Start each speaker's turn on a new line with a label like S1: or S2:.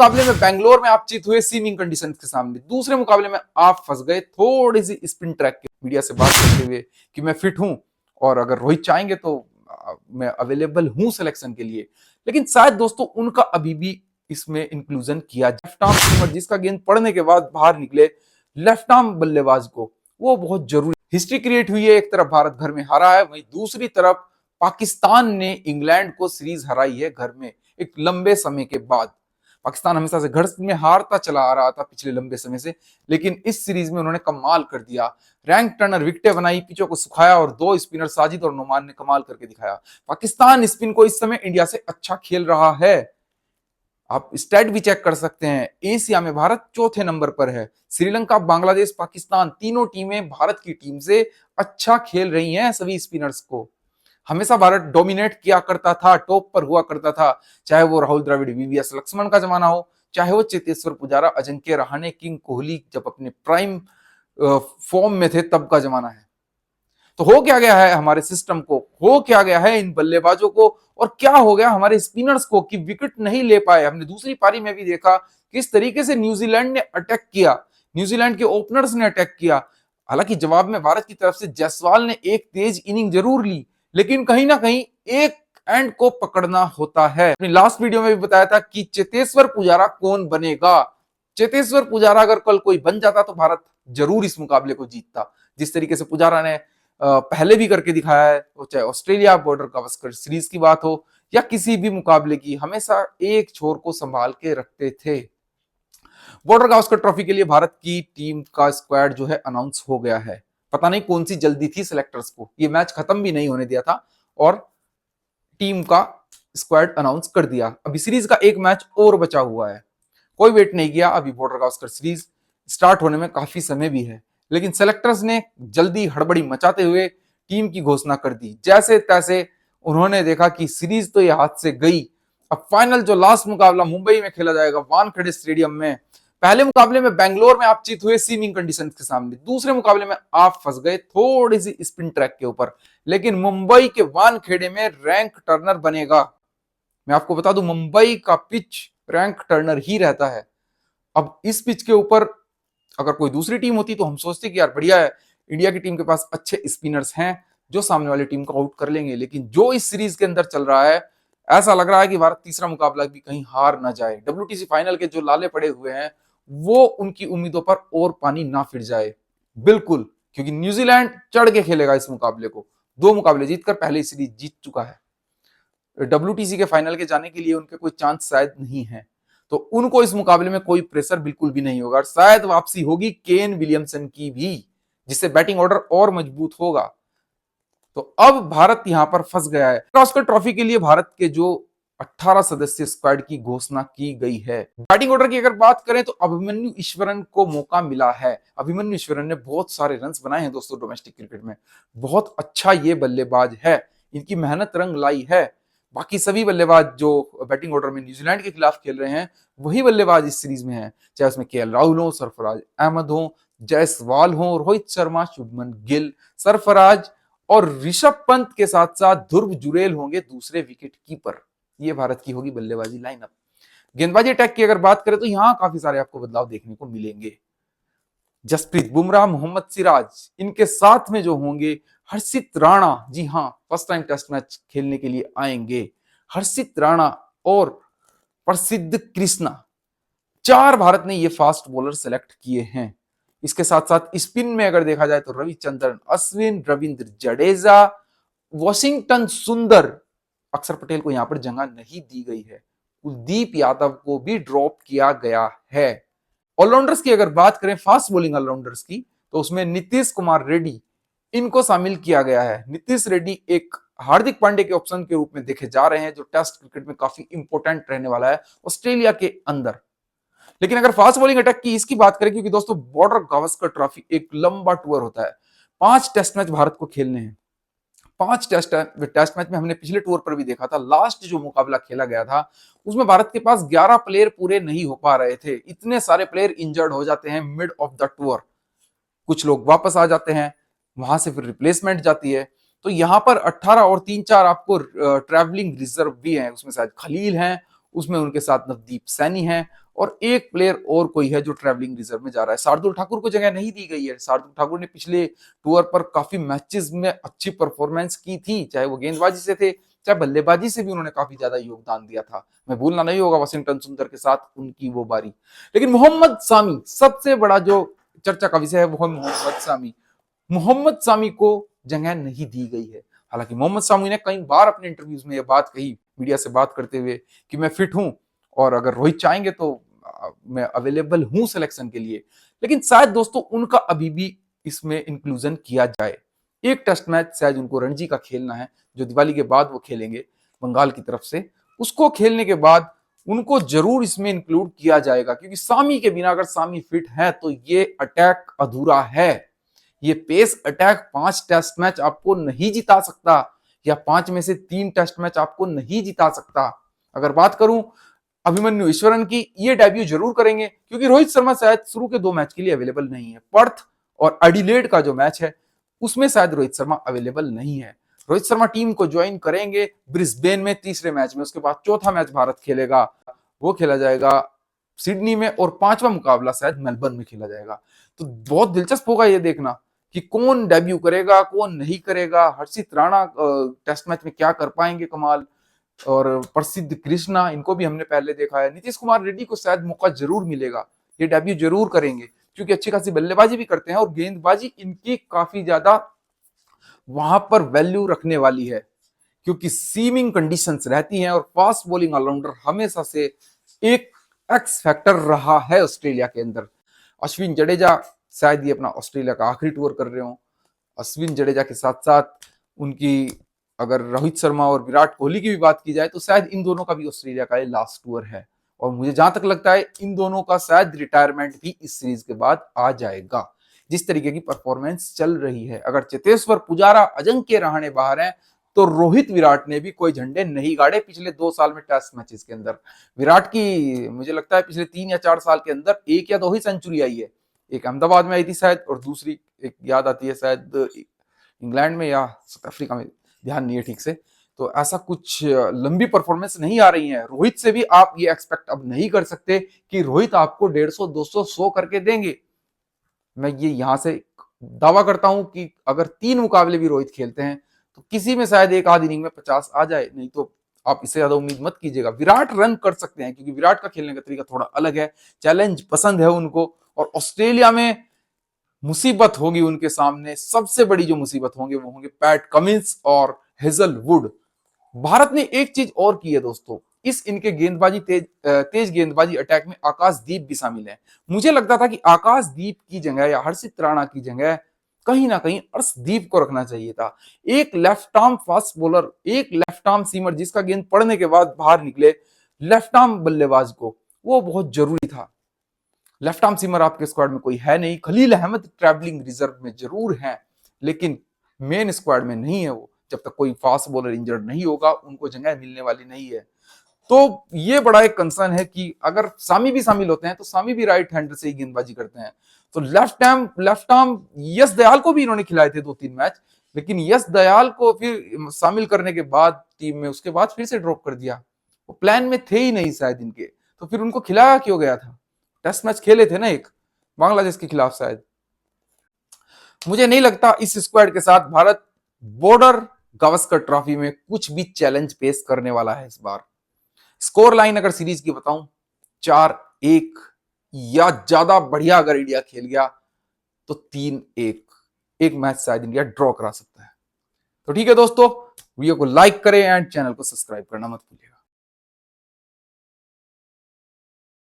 S1: मुकाबले में बेंगलोर में आप जीत हुए सीमिंग कंडीशंस के सामने, दूसरे मुकाबले में आप फंस गए थोड़ी सी स्पिन ट्रैक के। मीडिया से बात करते हुए कि मैं फिट हूं और अगर रोहित चाहेंगे तो मैं अवेलेबल हूं सिलेक्शन के लिए, लेकिन शायद दोस्तों उनका अभी भी इसमें इंक्लूजन किया। लेफ्ट आर्म स्पिनर जिसका गेंद पड़ने के बाद बाहर निकले, लेफ्ट आर्म बल्लेबाज को वो बहुत जरूरी। हिस्ट्री क्रिएट हुई है, एक तरफ भारत घर में हारा है, वहीं दूसरी तरफ पाकिस्तान ने इंग्लैंड को सीरीज हराई है घर में एक लंबे समय के बाद। पाकिस्तान हमेशा से घर में हारता चला आ रहा था पिछले लंबे समय से, लेकिन इस सीरीज में उन्होंने कमाल कर दिया। रैंक टर्नर विकेटें बनाई, पिचों को सुखाया और दो स्पिनर साजिद और नुमान ने कमाल करके दिखाया। पाकिस्तान स्पिन को इस समय इंडिया से अच्छा खेल रहा है। आप स्टैट भी चेक कर सकते हैं। एशिया में भारत चौथे नंबर पर है। श्रीलंका, बांग्लादेश, पाकिस्तान तीनों टीमें भारत की टीम से अच्छा खेल रही हैं। सभी स्पिनर्स को हमेशा भारत डोमिनेट किया करता था, टॉप पर हुआ करता था, चाहे वो राहुल द्रविड़, वीवीएस लक्ष्मण का जमाना हो, चाहे वो चेतेश्वर पुजारा, अजिंक्य रहाणे, किंग कोहली जब अपने प्राइम फॉर्म में थे तब का जमाना है। तो हो क्या गया है हमारे सिस्टम को, हो क्या गया है इन बल्लेबाजों को, और क्या हो गया हमारे स्पिनर्स को कि विकेट नहीं ले पाए। हमने दूसरी पारी में भी देखा किस तरीके से न्यूजीलैंड ने अटैक किया, न्यूजीलैंड के ओपनर्स ने अटैक किया। हालांकि जवाब में भारत की तरफ से जायसवाल ने एक तेज इनिंग जरूर ली, लेकिन कहीं ना कहीं एक एंड को पकड़ना होता है। अपनी लास्ट वीडियो में भी बताया था कि चेतेश्वर पुजारा कौन बनेगा। चेतेश्वर पुजारा अगर कल कोई बन जाता तो भारत जरूर इस मुकाबले को जीतता। जिस तरीके से पुजारा ने पहले भी करके दिखाया है, वो चाहे ऑस्ट्रेलिया बॉर्डर गावस्कर सीरीज की बात हो या किसी भी मुकाबले की, हमेशा एक छोर को संभाल के रखते थे। बॉर्डर गावस्कर ट्रॉफी के लिए भारत की टीम का स्क्वाड जो है अनाउंस हो गया है। पता नहीं कौन सी जल्दी थी सिलेक्टर्स को, ये मैच खत्म भी नहीं होने दिया था और टीम का स्क्वाड अनाउंस कर दिया। अभी सीरीज का एक मैच और बचा हुआ है, कोई वेट नहीं किया। अभी बॉर्डर गावस्कर सीरीज स्टार्ट होने में काफी समय भी है, लेकिन सेलेक्टर्स ने जल्दी हड़बड़ी मचाते हुए टीम की घोषणा कर दी। जैसे तैसे उन्होंने देखा कि सीरीज तो ये हाथ से गई। अब फाइनल जो लास्ट मुकाबला मुंबई में खेला जाएगा वानखेड़े स्टेडियम में। पहले मुकाबले में बेंगलोर में आप जीत हुए सीमिंग कंडीशंस के सामने, दूसरे मुकाबले में आप फंस गए थोड़ी सी स्पिन ट्रैक के ऊपर, लेकिन मुंबई के वानखेड़े में रैंक टर्नर बनेगा। मैं आपको बता दूं मुंबई का पिच रैंक टर्नर ही रहता है। अब इस पिच के ऊपर अगर कोई दूसरी टीम होती तो हम सोचते कि यार बढ़िया है, इंडिया की टीम के पास अच्छे स्पिनर्स हैं जो सामने वाली टीम को आउट कर लेंगे, लेकिन जो इस सीरीज के अंदर चल रहा है ऐसा लग रहा है कि भारत तीसरा मुकाबला भी कहीं हार ना जाए। डब्ल्यूटीसी फाइनल के जो लाले पड़े हुए हैं वो उनकी उम्मीदों पर और पानी ना फिर जाए, बिल्कुल, क्योंकि न्यूजीलैंड चढ़ के खेलेगा इस मुकाबले को। दो मुकाबले जीतकर पहले सीरीज जीत चुका है। डब्ल्यूटीसी के फाइनल के जाने के लिए उनके कोई चांस शायद नहीं है, तो उनको इस मुकाबले में कोई प्रेशर बिल्कुल भी नहीं होगा। शायद वापसी होगी केन विलियमसन की भी, जिससे बैटिंग ऑर्डर और मजबूत होगा। तो अब भारत यहां पर फंस गया है। ऑस्कर ट्रॉफी के लिए भारत के जो 18 सदस्य स्क्वाड की घोषणा की गई है। बैटिंग ऑर्डर की अगर बात करें तो अभिमन्यु ईश्वरन को मौका मिला है। अभिमन्यु ईश्वरन ने बहुत सारे रन्स बनाए हैं दोस्तों डोमेस्टिक क्रिकेट में, बहुत अच्छा ये बल्लेबाज है, इनकी मेहनत रंग लाई है। बाकी सभी बल्लेबाज जो बैटिंग ऑर्डर में न्यूजीलैंड के खिलाफ खेल रहे हैं वही बल्लेबाज इस सीरीज में हैं, चाहे उसमें केएल राहुल हो, सरफराज अहमद हो, जायसवाल हो, रोहित शर्मा, शुभमन गिल, सरफराज और ऋषभ पंत के साथ साथ ध्रुव जुरेल होंगे दूसरे विकेट कीपर। ये भारत की होगी बल्लेबाजी लाइनअप। गेंदबाजी अटैक की अगर बात करें तो यहां काफी सारे आपको बदलाव देखने को मिलेंगे। जसप्रीत बुमराह, मोहम्मद सिराज, इनके साथ में जो होंगे हर्षित राणा, जी हां फर्स्ट टाइम टेस्ट मैच खेलने के लिए आएंगे, हर्षित राणा और प्रसिद्ध कृष्णा। चार भारत ने ये फास्ट बॉलर सेलेक्ट किए हैं। इसके साथ साथ स्पिन में अगर देखा जाए तो रविचंद्रन अश्विन, रविंद्र जडेजा, वॉशिंगटन सुंदर, अक्षर पटेल को यहां पर जगह नहीं दी गई है, कुलदीप यादव को भी ड्रॉप किया गया है। ऑलराउंडर्स की अगर बात करें, फास्ट बॉलिंग ऑलराउंडर्स की, तो उसमें नीतीश कुमार रेड्डी, इनको शामिल किया गया है। नीतीश रेड्डी एक हार्दिक पांड्या के ऑप्शन के रूप में देखे जा रहे हैं, जो टेस्ट क्रिकेट में काफी इंपॉर्टेंट रहने वाला है ऑस्ट्रेलिया के अंदर। लेकिन अगर फास्ट बॉलिंग अटैक की इसकी बात करें, क्योंकि दोस्तों बॉर्डर गावस्कर ट्रॉफी एक लंबा टूर होता है, 5 टेस्ट मैच भारत को खेलने हैं। 5 टेस्ट मैच में हमने पिछले टूर पर भी देखा था, लास्ट जो मुकाबला खेला गया था उसमें भारत के पास 11 प्लेयर पूरे नहीं हो पा रहे थे। इतने सारे प्लेयर इंजर्ड हो जाते हैं मिड ऑफ द टूर, कुछ लोग वापस आ जाते हैं, वहां से फिर रिप्लेसमेंट जाती है। तो यहां पर 18 और 3-4 आपको ट्रैवलिंग रिजर्व भी हैं, उसमें शायद खलील हैं, उसमें उनके साथ नवदीप सैनी हैं और एक प्लेयर और कोई है जो ट्रैवलिंग रिजर्व में जा रहा है। शार्दुल ठाकुर को जगह नहीं दी गई है। शार्दुल ठाकुर ने पिछले टूर पर काफी मैचेस में अच्छी परफॉर्मेंस की थी, चाहे वो गेंदबाजी से थे चाहे बल्लेबाजी से भी उन्होंने काफी ज्यादा योगदान दिया था। मैं भूलना नहीं होगा वाशिंगटन सुंदर के साथ उनकी वो बारी। लेकिन मोहम्मद सामी सबसे बड़ा जो चर्चा का विषय है वो है मोहम्मद सामी। मोहम्मद सामी को जगह नहीं दी गई है। हालांकि मोहम्मद सामी ने कई बार अपने इंटरव्यूज में यह बात कही, मीडिया से बात करते हुए, कि मैं फिट हूं और अगर रोहित चाहेंगे तो मैं अवेलेबल हूं सिलेक्शन के लिए। लेकिन शायद दोस्तों उनका अभी भी इसमें इंक्लूजन किया जाए। एक टेस्ट मैच शायद उनको रणजी का खेलना है जो दिवाली के बाद वो खेलेंगे बंगाल की तरफ से। उसको खेलने के बाद उनको जरूर इसमें इंक्लूड किया जाएगा, क्योंकि सामी के बिना अगर सामी फिट है तो ये अटैक अधूरा है। ये पेस अटैक 5 टेस्ट मैच आपको नहीं जिता सकता, या 5 में से 3 टेस्ट मैच आपको नहीं जिता सकता। अगर बात करूं अभिमन्यु ईश्वरन की, ये डेब्यू जरूर करेंगे क्योंकि रोहित शर्मा शायद शुरू के 2 मैच के लिए अवेलेबल नहीं है। पर्थ और एडिलेड का जो मैच है उसमें शायद रोहित शर्मा अवेलेबल नहीं है। रोहित शर्मा टीम को ज्वाइन करेंगे ब्रिस्बेन में तीसरे मैच में, उसके बाद चौथा मैच भारत खेलेगा, वो खेला जाएगा सिडनी में, और 5वां मुकाबला शायद मेलबर्न में खेला जाएगा। तो बहुत दिलचस्प होगा ये देखना कि कौन डेब्यू करेगा कौन नहीं करेगा। हर्षित राणा टेस्ट मैच में क्या कर पाएंगे कमाल, और प्रसिद्ध कृष्णा, इनको भी हमने पहले देखा है। नीतीश कुमार रेड्डी को शायद मौका जरूर मिलेगा, ये डेब्यू जरूर करेंगे क्योंकि अच्छी खासी बल्लेबाजी भी करते हैं और गेंदबाजी इनकी काफी ज्यादा वहां पर वैल्यू रखने वाली है, क्योंकि सीमिंग कंडीशंस रहती हैं और फास्ट बॉलिंग ऑलराउंडर हमेशा से एक एक्स फैक्टर रहा है ऑस्ट्रेलिया के अंदर। अश्विन जडेजा शायद ये अपना ऑस्ट्रेलिया का आखिरी टूर कर रहे हो। अश्विन जडेजा के साथ साथ उनकी अगर रोहित शर्मा और विराट कोहली की भी बात की जाए तो शायद इन दोनों का भी ऑस्ट्रेलिया का ये लास्ट टूर है, और मुझे जहां तक लगता है इन दोनों का शायद रिटायरमेंट भी इस सीरीज के बाद आ जाएगा। जिस तरीके की परफॉर्मेंस चल रही है, अगर चेतेश्वर पुजारा अजिंक्य रहाणे बाहर हैं तो रोहित विराट ने भी कोई झंडे नहीं गाड़े पिछले 2 साल में टेस्ट मैचेस के अंदर। विराट की मुझे लगता है पिछले 3 या 4 साल के अंदर 1 या 2 ही सेंचुरी आई है। एक अहमदाबाद में आई थी शायद, और दूसरी एक याद आती है शायद इंग्लैंड में या साउथ अफ्रीका में, ध्यान नहीं है ठीक से। तो ऐसा कुछ लंबी परफॉर्मेंस नहीं आ रही है। रोहित से भी आप ये एक्सपेक्ट अब नहीं कर सकते कि रोहित आपको 150, 200, 100 करके देंगे। मैं ये यहां से दावा करता हूं कि अगर 3 मुकाबले भी रोहित खेलते हैं तो किसी में शायद एक आध इनिंग में 50 आ जाए, नहीं तो आप इससे ज्यादा उम्मीद मत कीजिएगा। विराट रन कर सकते हैं क्योंकि विराट का खेलने का तरीका थोड़ा अलग है, चैलेंज पसंद है उनको, और ऑस्ट्रेलिया में मुसीबत होगी उनके सामने। सबसे बड़ी जो मुसीबत होंगे वो होंगे पैट कमिंस और हेजलवुड। भारत ने एक चीज और की है दोस्तों, इस इनके गेंदबाजी तेज गेंदबाजी अटैक में आकाशदीप भी शामिल है। मुझे लगता था कि आकाशदीप की जगह या हर्षित राणा की जगह कहीं ना कहीं अर्शदीप को रखना चाहिए था। एक लेफ्ट आर्म फास्ट बॉलर, एक लेफ्ट आर्म सीमर जिसका गेंद पड़ने के बाद बाहर निकले, लेफ्ट आर्म बल्लेबाज को, वो बहुत जरूरी था। लेफ्ट आर्म सीमर आपके स्क्वाड में कोई है नहीं। खलील अहमद ट्रैवलिंग रिजर्व में जरूर है लेकिन मेन स्क्वाड में नहीं है वो। जब तक कोई फास्ट बॉलर इंजर्ड नहीं होगा उनको जगह मिलने वाली नहीं है। तो ये बड़ा एक कंसर्न है कि अगर सामी भी शामिल होते हैं तो सामी भी राइट हैंडर से ही गेंदबाजी करते हैं। तो लेफ्ट आर्म यश दयाल को भी इन्होंने खिलाए थे 2-3 मैच, लेकिन यश दयाल को फिर शामिल करने के बाद टीम में उसके बाद फिर से ड्रॉप कर दिया। वो प्लान में थे ही नहीं शायद इनके, तो फिर उनको खिलाया क्यों गया था? टेस्ट मैच खेले थे ना एक बांग्लादेश के खिलाफ शायद। मुझे नहीं लगता इस स्क्वाड के साथ भारत बॉर्डर गावस्कर ट्रॉफी में कुछ भी चैलेंज पेश करने वाला है इस बार। स्कोर लाइन अगर सीरीज की बताऊं 4-1, या ज्यादा बढ़िया अगर इंडिया खेल गया तो 3-1, एक मैच शायद इंडिया ड्रॉ करा सकता है। तो ठीक है दोस्तों, वीडियो को लाइक करें एंड चैनल को सब्सक्राइब करना मत भूलिएगा।